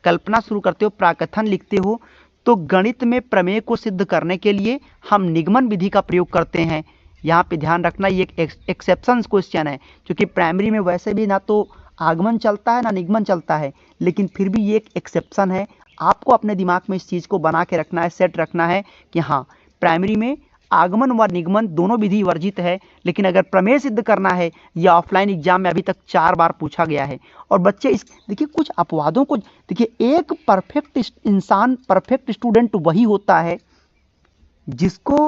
कल्पना शुरू करते हो, प्राकथन लिखते हो। तो गणित में प्रमेय को सिद्ध करने के लिए हम निगमन विधि का प्रयोग करते हैं। यहाँ पे ध्यान रखना, ये एक एक्सेप्शन क्वेश्चन है, क्योंकि प्राइमरी में वैसे भी ना तो आगमन चलता है ना निगमन चलता है, लेकिन फिर भी ये एक एक्सेप्शन है। आपको अपने दिमाग में इस चीज़ को बना के रखना है, सेट रखना है कि हाँ प्राइमरी में आगमन व निगमन दोनों विधि वर्जित है, लेकिन अगर प्रमेय सिद्ध करना है, यह ऑफलाइन एग्जाम में अभी तक 4 बार पूछा गया है। और बच्चे इस देखिए कुछ अपवादों को देखिए, एक परफेक्ट इंसान, परफेक्ट स्टूडेंट वही होता है जिसको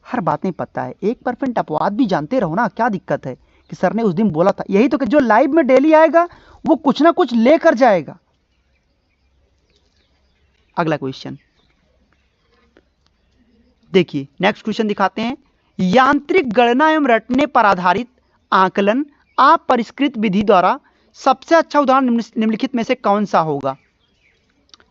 हर बातें पता है। 1% अपवाद भी जानते रहो ना, क्या दिक्कत है कि सर ने उस दिन बोला था, यही तो कि जो लाइव में डेली आएगा वो कुछ ना कुछ लेकर जाएगा। अगला क्वेश्चन देखिए, नेक्स्ट क्वेश्चन दिखाते हैं। यांत्रिक गणना एवं रटने पर आधारित आकलन अपरिष्कृत विधि द्वारा सबसे अच्छा उदाहरण निम्नलिखित में से कौन सा होगा?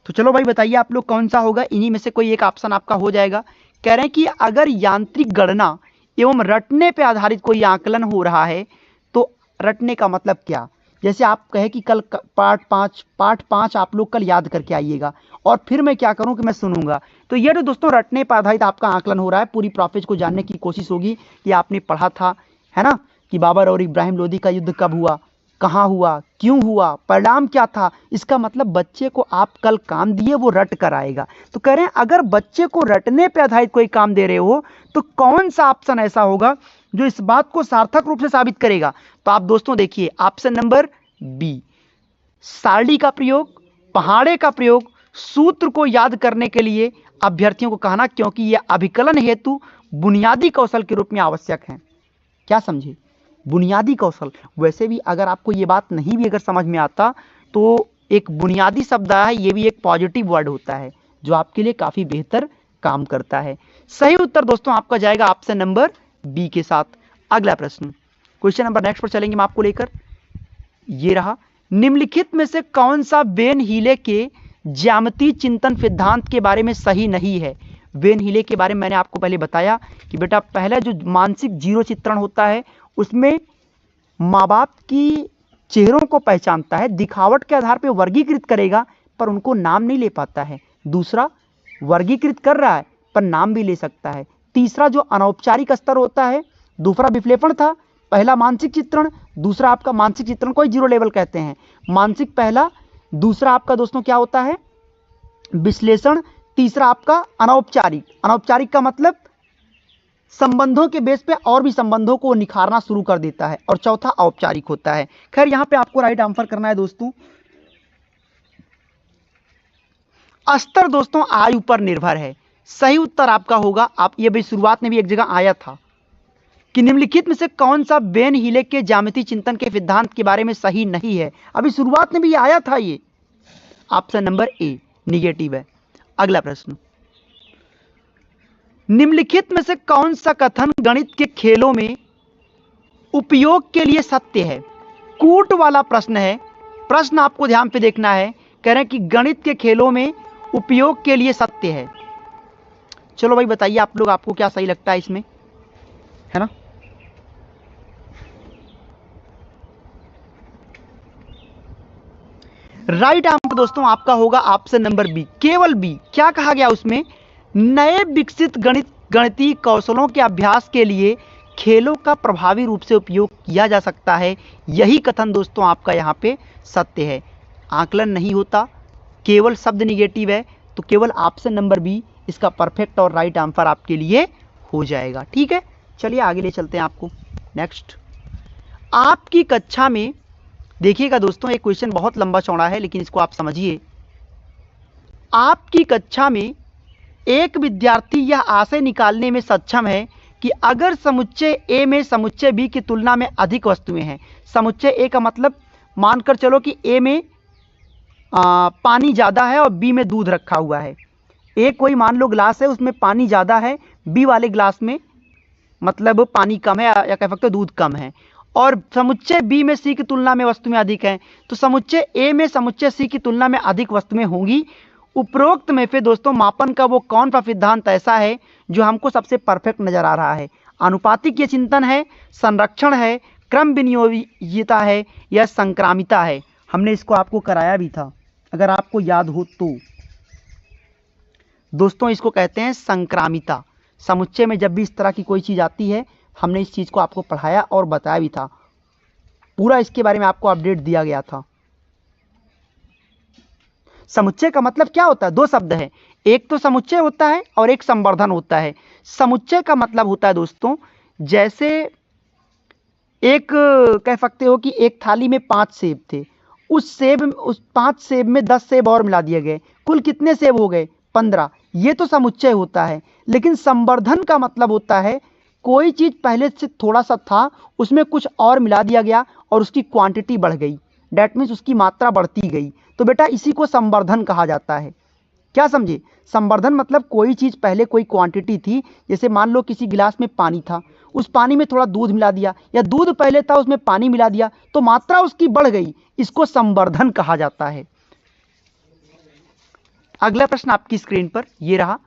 तो चलो भाई बताइए आप लोग कौन सा होगा, इन्हीं में से कोई एक ऑप्शन आपका हो जाएगा। कह रहे हैं कि अगर यांत्रिक गणना एवं रटने पर आधारित कोई आकलन हो रहा है, तो रटने का मतलब क्या? जैसे आप कहे कि कल पार्ट 5 आप लोग कल याद करके आइएगा, और फिर मैं क्या करूं कि मैं सुनूंगा। तो ये तो दोस्तों रटने पर आधारित आपका आकलन हो रहा है। पूरी प्रोसेस को जानने की कोशिश होगी कि आपने पढ़ा था, है ना, कि बाबर और इब्राहिम लोदी का युद्ध कब हुआ, कहाँ हुआ, क्यों हुआ, परिणाम क्या था। इसका मतलब बच्चे को आप कल काम दिए वो रट कर आएगा। तो कह रहे हैं अगर बच्चे को रटने पर आधारित कोई काम दे रहे हो तो कौन सा ऑप्शन ऐसा होगा जो इस बात को सार्थक रूप से साबित करेगा? तो आप दोस्तों देखिए ऑप्शन नंबर बी, सारणी का प्रयोग, पहाड़े का प्रयोग, सूत्र को याद करने के लिए अभ्यर्थियों को कहना, क्योंकि यह अभिकलन हेतु बुनियादी कौशल के रूप में आवश्यक है। क्या समझे? बुनियादी कौशल। वैसे भी अगर आपको यह बात नहीं भी अगर समझ में आता तो एक बुनियादी शब्द है, यह भी एक पॉजिटिव वर्ड होता है जो आपके लिए काफी बेहतर काम करता है। सही उत्तर दोस्तों आपका जाएगा ऑप्शन नंबर बी के साथ। अगला प्रश्न, क्वेश्चन नंबर नेक्स्ट पर चलेंगे हम आपको लेकर, ये रहा। निम्नलिखित में से कौन सा वेन हीले के ज्यामितीय चिंतन सिद्धांत के बारे में सही नहीं है? वेन हीले के बारे में मैंने आपको पहले बताया कि बेटा पहला जो मानसिक जीरो चित्रण होता है उसमें माँ बाप की चेहरों को पहचानता है, दिखावट के आधार पर वर्गीकृत करेगा पर उनको नाम नहीं ले पाता है। दूसरा, वर्गीकृत कर रहा है पर नाम भी ले सकता है। तीसरा जो अनौपचारिक स्तर होता है, दूसरा विश्लेषण था, पहला मानसिक चित्रण, दूसरा आपका मानसिक चित्रण को जीरो लेवल कहते हैं। मानसिक पहला, दूसरा आपका दोस्तों क्या होता है? विश्लेषण, तीसरा आपका अनौपचारिक। अनौपचारिक का मतलब संबंधों के बेस पे और भी संबंधों को निखारना शुरू कर देता है, और चौथा औपचारिक होता है। खैर यहां पे आपको राइट आंसर करना है दोस्तों। स्तर दोस्तों आयु पर निर्भर है। सही उत्तर आपका होगा, आप ये भी शुरुआत में भी एक जगह आया था कि निम्नलिखित में से कौन सा वेन हीले के ज्यामितीय चिंतन के सिद्धांत के बारे में सही नहीं है? अभी शुरुआत में भी आया था, ये ऑप्शन नंबर ए निगेटिव है। अगला प्रश्न, निम्नलिखित में से कौन सा कथन गणित के खेलों में उपयोग के लिए सत्य है? कूट वाला प्रश्न है। प्रश्न आपको ध्यान पे देखना है। कह रहे हैं कि गणित के खेलों में उपयोग के लिए सत्य है। चलो भाई बताइए आप लोग, आपको क्या सही लगता है इसमें, है ना? राइट आंसर दोस्तों आपका होगा ऑप्शन नंबर बी, केवल बी। क्या कहा गया उसमें? नए विकसित गणितीय कौशलों के अभ्यास के लिए खेलों का प्रभावी रूप से उपयोग किया जा सकता है। यही कथन दोस्तों आपका यहाँ पे सत्य है। आकलन नहीं होता, केवल शब्द निगेटिव है, तो केवल ऑप्शन नंबर बी इसका परफेक्ट और राइट आंसर आपके लिए हो जाएगा। ठीक है, चलिए आगे ले चलते हैं आपको। नेक्स्ट, आपकी कक्षा में देखिएगा दोस्तों, एक क्वेश्चन बहुत लंबा चौड़ा है लेकिन इसको आप समझिए। आपकी कक्षा में एक विद्यार्थी यह आशय निकालने में सक्षम है कि अगर समुच्चय ए में समुच्चय बी की तुलना में अधिक वस्तुएं हैं। समुच्चय ए का मतलब मानकर चलो कि ए में पानी ज़्यादा है और बी में दूध रखा हुआ है। ए कोई मान लो ग्लास है, उसमें पानी ज़्यादा है, बी वाले ग्लास में मतलब पानी कम है या कह सकते हो दूध कम है। और समुच्चय बी में सी की तुलना में वस्तुएं अधिक हैं, तो समुच्चय ए में समुच्चय सी की तुलना में अधिक वस्तुएं होंगी। उपरोक्त में फिर दोस्तों मापन का वो कौन सा सिद्धांत ऐसा है जो हमको सबसे परफेक्ट नजर आ रहा है? आनुपातिक ये चिंतन है, संरक्षण है, क्रम विनियोगिता है या संक्रामिता है? हमने इसको आपको कराया भी था, अगर आपको याद हो तो। दोस्तों इसको कहते हैं संक्रामिता। समुच्चय में जब भी इस तरह की कोई चीज आती है, हमने इस चीज को आपको पढ़ाया और बताया भी था, पूरा इसके बारे में आपको अपडेट दिया गया था। समुच्चय का मतलब क्या होता है? दो शब्द है, एक तो समुच्चय होता है और एक संवर्धन होता है। समुच्चय का मतलब होता है दोस्तों, जैसे एक कह सकते हो कि एक थाली में 5 सेब थे, उस 5 सेब में 10 सेब और मिला दिए गए, कुल कितने सेब हो गए? 15। ये तो समुच्चय होता है। लेकिन संवर्धन का मतलब होता है कोई चीज पहले से थोड़ा सा था, उसमें कुछ और मिला दिया गया और उसकी क्वांटिटी बढ़ गई, डेट मीन्स उसकी मात्रा बढ़ती गई, तो बेटा इसी को संवर्धन कहा जाता है। क्या समझे? संवर्धन मतलब कोई चीज पहले कोई क्वांटिटी थी, जैसे मान लो किसी गिलास में पानी था, उस पानी में थोड़ा दूध मिला दिया, या दूध पहले था उसमें पानी मिला दिया, तो मात्रा उसकी बढ़ गई, इसको संवर्धन कहा जाता है। अगला प्रश्न आपकी स्क्रीन पर ये रहा,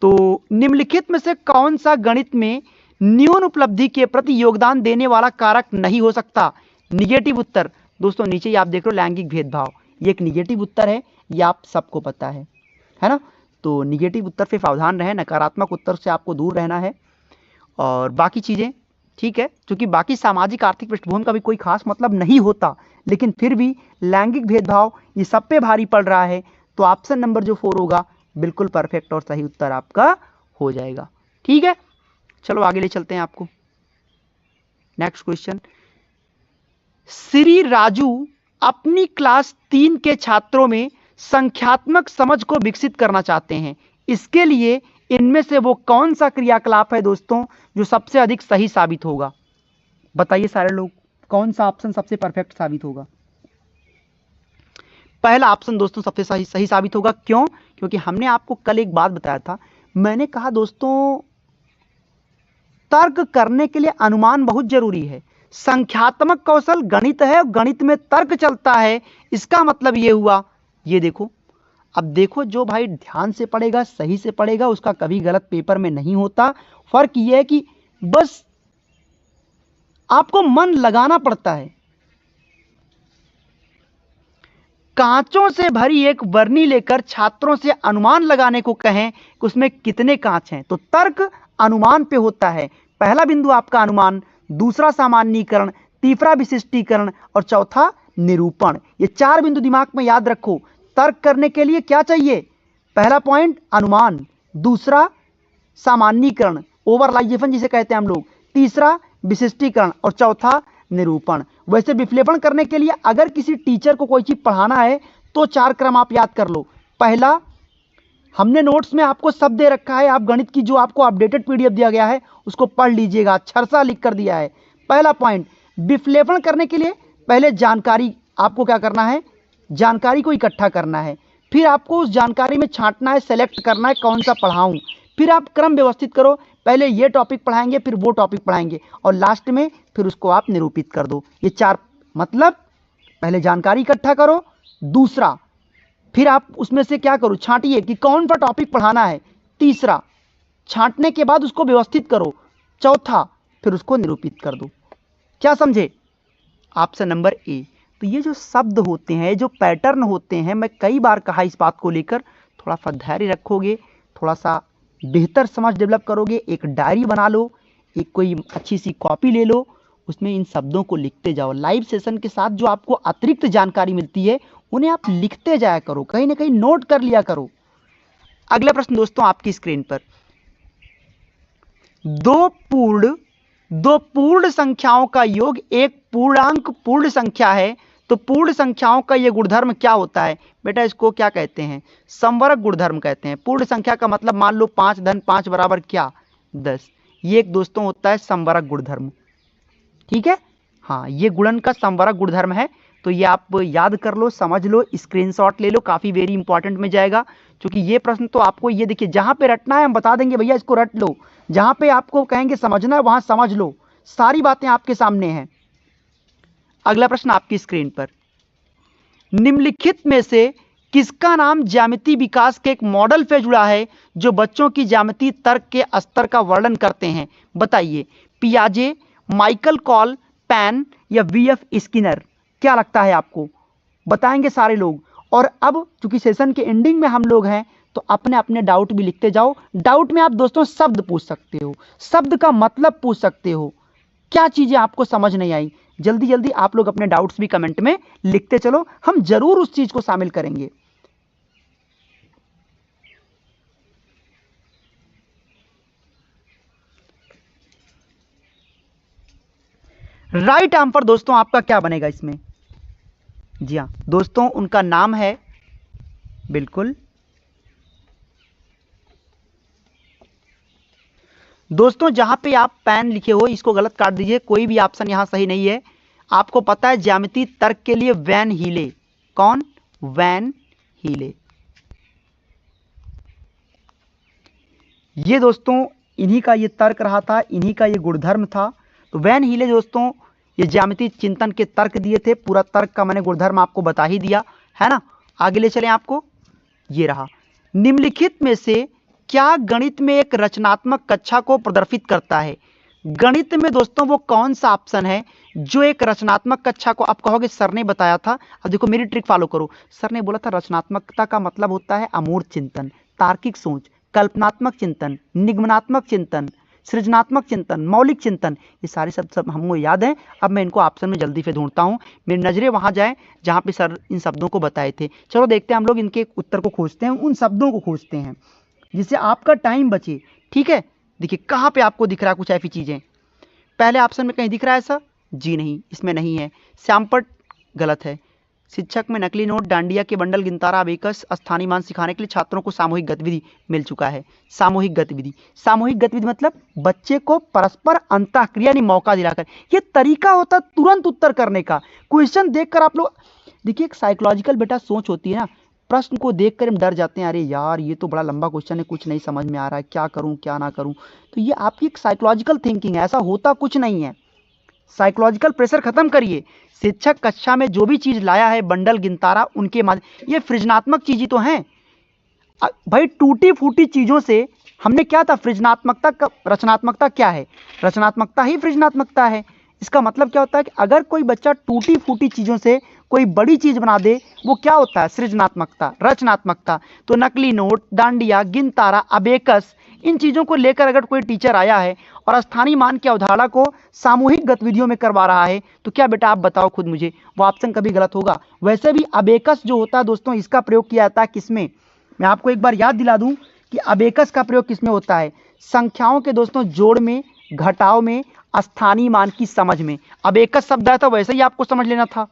तो निम्नलिखित में से कौन सा गणित में न्यून उपलब्धि के प्रति योगदान देने वाला कारक नहीं हो सकता? निगेटिव उत्तर। दोस्तों नीचे ही आप देख रहे हो लैंगिक भेदभाव, ये एक निगेटिव उत्तर है, ये आप सबको पता है ना? तो निगेटिव उत्तर से सावधान रहें, नकारात्मक उत्तर से आपको दूर रहना है। और बाकी चीज़ें ठीक है, क्योंकि बाकी सामाजिक आर्थिक पृष्ठभूमि का भी कोई खास मतलब नहीं होता, लेकिन फिर भी लैंगिक भेदभाव ये सब पे भारी पड़ रहा है, तो ऑप्शन नंबर जो 4 होगा बिल्कुल परफेक्ट और सही उत्तर आपका हो जाएगा। ठीक है, चलो आगे ले चलते हैं आपको। नेक्स्ट क्वेश्चन, श्री राजू अपनी क्लास 3 के छात्रों में संख्यात्मक समझ को विकसित करना चाहते हैं। इसके लिए इनमें से वो कौन सा क्रियाकलाप है दोस्तों जो सबसे अधिक सही साबित होगा? बताइए सारे लोग, कौन सा ऑप्शन सबसे परफेक्ट साबित होगा? पहला ऑप्शन दोस्तों सबसे सही साबित होगा। क्यों? क्योंकि हमने आपको कल एक बात बताया था, मैंने कहा दोस्तों तर्क करने के लिए अनुमान बहुत जरूरी है। संख्यात्मक कौशल गणित है, गणित में तर्क चलता है, इसका मतलब ये हुआ, ये देखो। अब देखो, जो भाई ध्यान से पढ़ेगा, सही से पढ़ेगा, उसका कभी गलत पेपर में नहीं होता। फर्क ये है कि बस आपको मन लगाना पड़ता है। कांचों से भरी एक बरनी लेकर छात्रों से अनुमान लगाने को कहें कि उसमें कितने कांच हैं, तो तर्क अनुमान पे होता है। पहला बिंदु आपका अनुमान, दूसरा सामान्यीकरण, तीसरा विशिष्टीकरण और चौथा निरूपण। ये 4 बिंदु दिमाग में याद रखो। तर्क करने के लिए क्या चाहिए? पहला पॉइंट अनुमान, दूसरा सामान्यीकरण ओवरलाइजेशन जिसे कहते हैं हम लोग, तीसरा विशिष्टीकरण और चौथा निरूपण। वैसे विश्लेषण करने के लिए अगर किसी टीचर को कोई चीज पढ़ाना है तो 4 क्रम आप याद कर लो। पहला, हमने नोट्स में आपको सब दे रखा है, आप गणित की जो आपको अपडेटेड पीडीएफ दिया गया है उसको पढ़ लीजिएगा, छरसा लिख कर दिया है। पहला पॉइंट, विश्लेषण करने के लिए पहले जानकारी आपको क्या करना है? जानकारी को इकट्ठा करना है, फिर आपको उस जानकारी में छांटना है, सेलेक्ट करना है कौन सा पढ़ाऊं, फिर आप क्रम व्यवस्थित करो, पहले ये टॉपिक पढ़ाएंगे फिर वो टॉपिक पढ़ाएंगे और लास्ट में फिर उसको आप निरूपित कर दो। ये 4 मतलब पहले जानकारी इकट्ठा करो, दूसरा फिर आप उसमें से क्या करो, छांटिए कि कौन सा टॉपिक पढ़ाना है, तीसरा छांटने के बाद उसको व्यवस्थित करो, चौथा फिर उसको निरूपित कर दो। क्या समझे? Option number A. तो ये जो शब्द होते हैं, जो पैटर्न होते हैं, मैं कई बार कहा इस बात को लेकर, थोड़ा सा धैर्य रखोगे, थोड़ा सा बेहतर समझ डेवलप करोगे, एक डायरी बना लो, एक कोई अच्छी सी कॉपी ले लो, उसमें इन शब्दों को लिखते जाओ। लाइव सेशन के साथ जो आपको अतिरिक्त जानकारी मिलती है उन्हें आप लिखते जाया करो, कहीं ना कहीं नोट कर लिया करो। अगला प्रश्न दोस्तों आपकी स्क्रीन पर, दो पूर्ण संख्याओं का योग एक पूर्णांक पूर्ण संख्या है, तो पूर्ण संख्याओं का यह गुणधर्म क्या होता है? बेटा इसको क्या कहते हैं? समवर्ग गुणधर्म कहते हैं। पूर्ण संख्या का मतलब मान लो 5 धन 5 बराबर क्या? 10। ये एक दोस्तों होता है समवर्ग गुणधर्म, ठीक है। हाँ, ये गुणन का समवर्ग गुणधर्म है, तो ये आप याद कर लो, समझ लो, स्क्रीनशॉट ले लो, काफी वेरी इंपॉर्टेंट में जाएगा। क्योंकि ये प्रश्न तो आपको, ये देखिए, जहां पे रटना है हम बता देंगे भैया इसको रट लो, जहां पे आपको कहेंगे समझना है वहां समझ लो, सारी बातें आपके सामने हैं। अगला प्रश्न आपकी स्क्रीन पर, निम्नलिखित में से किसका नाम ज्यामिति विकास के एक मॉडल से जुड़ा है जो बच्चों की ज्यामिति तर्क के स्तर का वर्णन करते हैं? बताइए। पियाजे, माइकल कॉल, पैन या वीएफ स्किनर? क्या लगता है आपको? बताएंगे सारे लोग। और अब चूंकि सेशन के एंडिंग में हम लोग हैं, तो अपने अपने डाउट भी लिखते जाओ। डाउट में आप दोस्तों शब्द पूछ सकते हो, शब्द का मतलब पूछ सकते हो, क्या चीजें आपको समझ नहीं आई, जल्दी जल्दी आप लोग अपने डाउट्स भी कमेंट में लिखते चलो, हम जरूर उस चीज को शामिल करेंगे। राइट आंसर दोस्तों आपका क्या बनेगा इसमें? जी हाँ दोस्तों, उनका नाम है, बिल्कुल दोस्तों, जहां पे आप पैन लिखे हो इसको गलत काट दीजिए, कोई भी ऑप्शन यहां सही नहीं है। आपको पता है ज्यामिति तर्क के लिए वैन हीले, कौन? Van Hiele. ये दोस्तों इन्हीं का ये तर्क रहा था, इन्हीं का ये गुणधर्म था। तो वैन हीले दोस्तों ये ज्यामिति चिंतन के तर्क दिए थे, पूरा तर्क का मैंने गुणधर्म आपको बता ही दिया है ना। आगे ले चलें आपको, ये रहा, निम्नलिखित में से क्या गणित में एक रचनात्मक कक्षा को प्रदर्शित करता है? गणित में दोस्तों वो कौन सा ऑप्शन है जो एक रचनात्मक कक्षा को, आप कहोगे सर ने बताया था, अब देखो मेरी ट्रिक फॉलो करो। सर ने बोला था रचनात्मकता का मतलब होता है अमूर्त चिंतन, तार्किक सोच, कल्पनात्मक चिंतन, निगमनात्मक चिंतन, सृजनात्मक चिंतन, मौलिक चिंतन, ये सारे सब हमको याद है। अब मैं इनको ऑप्शन में जल्दी से ढूंढता हूँ, मेरी नजरें वहां जाए जहां पे सर इन शब्दों को बताए थे। चलो देखते हैं, हम लोग इनके उत्तर को खोजते हैं, उन शब्दों को खोजते हैं जिससे आपका टाइम बचे, ठीक है। देखिए कहां पे आपको दिख रहा है कुछ ऐसी चीजें, पहले ऑप्शन में कहीं दिख रहा है ऐसा? जी नहीं, इसमें नहीं है। श्यामपट गलत है। शिक्षक में नकली नोट, डांडिया के बंडल, गिनतारा, अबेकस, स्थानीय मान सिखाने के लिए छात्रों को सामूहिक गतिविधि मिल चुका है। सामूहिक गतिविधि, सामूहिक गतिविधि मतलब बच्चे को परस्पर अंतःक्रिया यानी मौका दिलाकर, ये तरीका होता है तुरंत उत्तर करने का। क्वेश्चन देखकर आप लोग, देखिए एक साइकोलॉजिकल बेटा सोच होती है ना, प्रश्न को देखकर हम डर जाते हैं, अरे यार ये तो बड़ा लंबा क्वेश्चन है, कुछ नहीं समझ में आ रहा है, क्या करूं क्या ना करूं। तो ये आपकी एक साइकोलॉजिकल थिंकिंग है, ऐसा होता कुछ नहीं है। साइकोलॉजिकल प्रेशर खत्म करिए। शिक्षक कक्षा में जो भी चीज लाया है, बंडल, गिनतारा, उनके माध्यम, ये सृजनात्मक चीजें तो हैं भाई। टूटी फूटी चीजों से हमने क्या था, सृजनात्मकता का, रचनात्मकता क्या है? रचनात्मकता ही सृजनात्मकता है। इसका मतलब क्या होता है कि अगर कोई बच्चा टूटी फूटी चीजों से कोई बड़ी चीज बना दे, वो क्या होता है? सृजनात्मकता, रचनात्मकता। तो नकली नोट, डांडिया, गिनतारा, अबेकस, इन चीजों को लेकर अगर कोई टीचर आया है और स्थानीय मान की अवधारणा को सामूहिक गतिविधियों में करवा रहा है, तो क्या बेटा आप बताओ खुद मुझे, वो ऑप्शन कभी गलत होगा? वैसे भी अबेकस जो होता है दोस्तों, इसका प्रयोग किया जाता है किसमें? मैं आपको एक बार याद दिला दूं कि अबेकस का प्रयोग किसमें होता है? संख्याओं के दोस्तों जोड़ में, घटाव में, स्थानीय मान की समझ में। अबेकस शब्द आया था, वैसे ही आपको समझ लेना था।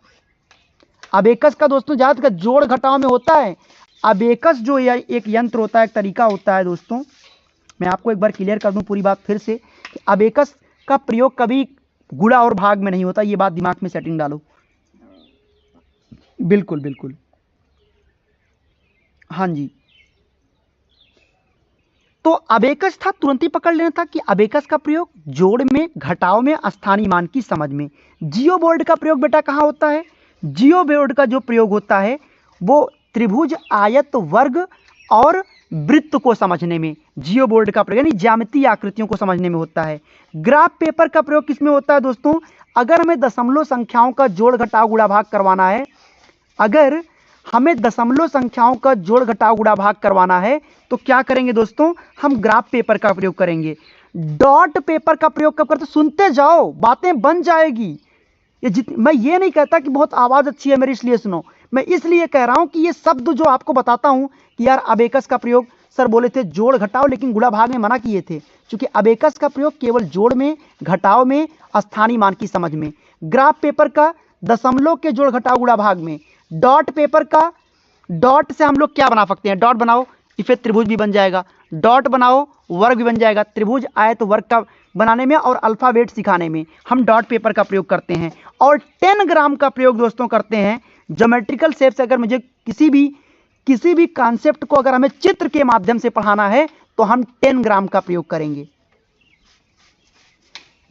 अबेकस का दोस्तों ज्यादा जोड़ घटाव में होता है। अबेकस जो एक यंत्र होता है, एक तरीका होता है दोस्तों, मैं आपको एक बार क्लियर कर दूं पूरी बात फिर से, कि अबेकस का प्रयोग कभी गुणा और भाग में नहीं होता, ये बात दिमाग में सेटिंग डालो। बिल्कुल बिल्कुल, हाँ जी। तो अबेकस था, तुरंत ही पकड़ लेना था कि अबेकस का प्रयोग जोड़ में, घटाव में, स्थानीय मान की समझ में। जियो बोर्ड का प्रयोग बेटा कहां होता है? जियो बोर्ड का जो प्रयोग होता है वो त्रिभुज, आयत, वर्ग और वृत्त को समझने में जियो बोर्ड का प्रयोग, यानी ज्यामितीय आकृतियों को समझने में होता है। ग्राफ पेपर का प्रयोग किसमें होता है दोस्तों? अगर हमें दशमलव संख्याओं का जोड़ घटाव गुणा भाग करवाना है, अगर हमें दशमलव संख्याओं का जोड़ घटाव गुणा भाग करवाना है, तो क्या करेंगे दोस्तों? हम ग्राफ पेपर का प्रयोग करेंगे। डॉट पेपर का प्रयोग कब करते? सुनते जाओ, बातें बन जाएगी। मैं ये नहीं कहता कि बहुत आवाज अच्छी है मेरी इसलिए सुनो, मैं इसलिए कह रहा हूं कि ये शब्द जो आपको बताता हूं कि यार अबेकस का प्रयोग सर बोले थे जोड़ घटाओ, लेकिन गुणा भाग में मना किए थे, क्योंकि अबेकस का प्रयोग केवल जोड़ में, घटाव में, स्थानीय मान की समझ में। ग्राफ पेपर का दशमलव के जोड़ घटाव गुणा भाग में। डॉट पेपर का, डॉट से हम लोग क्या बना सकते हैं? डॉट बनाओ, इसे त्रिभुज भी बन जाएगा, डॉट बनाओ वर्ग भी बन जाएगा, त्रिभुज आए तो वर्ग का बनाने में और अल्फाबेट सिखाने में हम डॉट पेपर का प्रयोग करते हैं। और 10 ग्राम का प्रयोग दोस्तों करते हैं ज्योमेट्रिकल शेप से। अगर मुझे किसी भी कॉन्सेप्ट को अगर हमें चित्र के माध्यम से पढ़ाना है तो हम 10 ग्राम का प्रयोग करेंगे।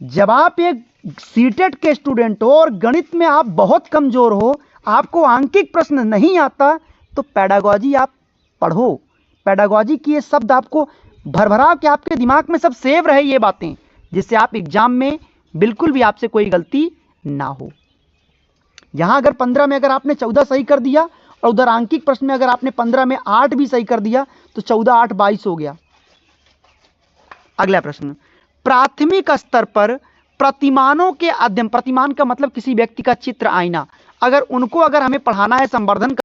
जब आप एक सीटेट के स्टूडेंट हो और गणित में आप बहुत कमजोर हो, आपको आंकिक प्रश्न नहीं आता, तो पेडागोजी आप पढ़ो। पेडागोजी की ये शब्द आपको भरभरा के आपके दिमाग में सब सेव रहे ये बातें, जिससे आप एग्जाम में बिल्कुल भी आपसे कोई गलती ना हो। यहां अगर 15 में अगर आपने 14 सही कर दिया और उधर आंकिक प्रश्न में अगर आपने 15 में 8 भी सही कर दिया तो 14 8 22 हो गया। अगला प्रश्न, प्राथमिक स्तर पर प्रतिमानों के अध्ययन, प्रतिमान का मतलब किसी व्यक्ति का चित्र, आईना, अगर उनको अगर हमें पढ़ाना है, संवर्धन